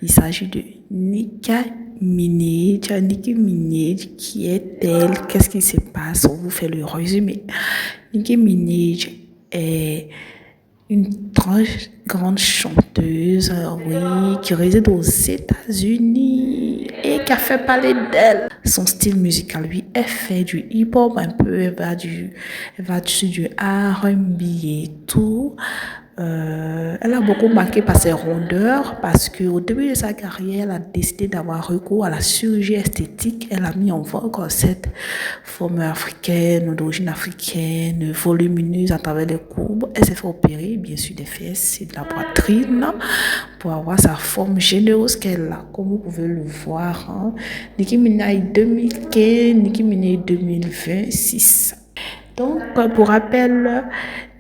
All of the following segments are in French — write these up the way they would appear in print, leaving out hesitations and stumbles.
Il s'agit de Nicki Minaj. Nicki Minaj, qui est-elle? Qu'est-ce qui se passe? On vous fait le résumé. Nicki Minaj est une très grande chanteuse, oui, qui réside aux États-Unis et qui a fait parler d'elle. Son style musical, lui, elle fait du hip-hop un peu, elle va sur du R&B et tout. Elle a beaucoup marqué par ses rondeurs parce qu'au début de sa carrière, elle a décidé d'avoir recours à la chirurgie esthétique. Elle a mis en vogue cette forme africaine, d'origine africaine, volumineuse à travers les courbes. Elle s'est fait opérer, bien sûr, des fesses et de la poitrine pour avoir sa forme généreuse qu'elle a, comme vous pouvez le voir. Nicki Minaj 2015, Nicki Minaj 2026. Donc, pour rappel,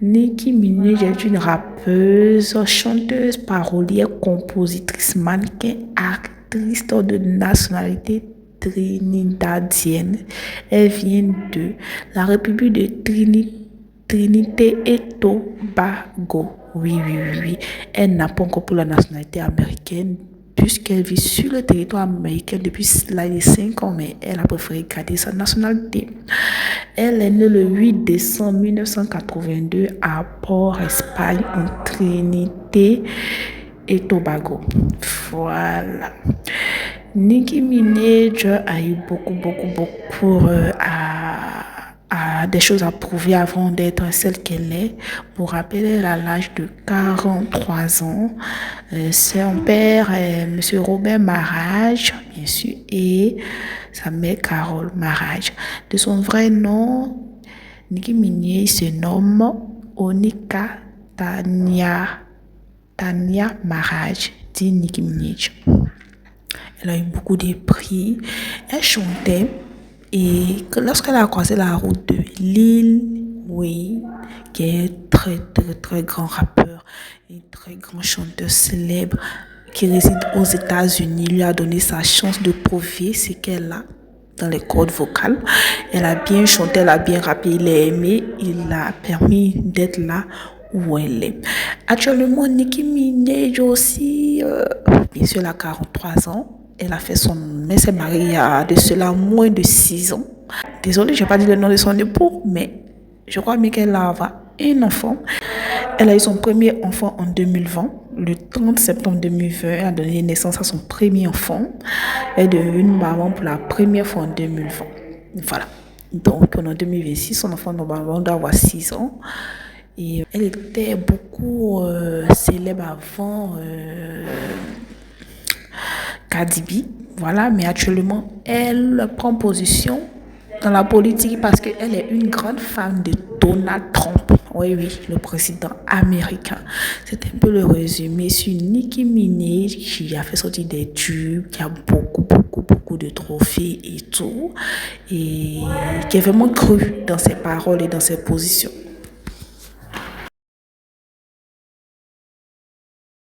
Nicki Minaj est une rappeuse, chanteuse, parolière, compositrice, mannequin, actrice de nationalité trinidadienne. Elle vient de la République de Trinité et Tobago. Oui. Elle n'a pas encore pour la nationalité américaine puisqu'elle vit sur le territoire américain depuis l'âge de 5 ans, mais elle a préféré garder sa nationalité. Elle est née le 8 décembre 1982 à Port, Espagne, en Trinité et Tobago. Voilà. Nicki Minaj a eu beaucoup à des choses à prouver avant d'être celle qu'elle est. Pour rappel, elle a l'âge de 43 ans. Son père est M. Robert Maraj, bien sûr, et sa mère Carole Maraj. De son vrai nom, Nicki Minaj se nomme Onika Tanya Maraj, dit Nicki Minaj. Elle a eu beaucoup de prix. Elle chantait et lorsqu'elle a croisé la route de Lil Wayne, qui est très grand rappeur et très grand chanteur célèbre qui réside aux États-Unis, lui a donné sa chance de prouver ce qu'elle a dans les cordes vocales. Elle a bien chanté, elle a bien rappé, il l'a aimé, il l'a permis d'être là où elle est. Actuellement, Nicki Minaj aussi, bien sûr, elle a 43 ans. Elle s'est mariée il y a de cela moins de 6 ans. Désolée, je n'ai pas dit le nom de son époux, mais je crois bien qu'elle a un enfant. Elle a eu son premier enfant en 2020. Le 30 septembre 2020, elle a donné naissance à son premier enfant. Elle est devenue maman pour la première fois en 2020. Voilà. Donc, en 2026, son enfant normalement doit avoir 6 ans. Et elle était beaucoup célèbre avant Cardi B. Voilà, mais actuellement, elle prend position dans la politique parce qu'elle est une grande fan de Donald Trump. Oui, le président américain. C'est un peu le résumé sur Nicki Minaj qui a fait sortir des tubes, qui a beaucoup de trophées et tout. Et qui est vraiment cru dans ses paroles et dans ses positions.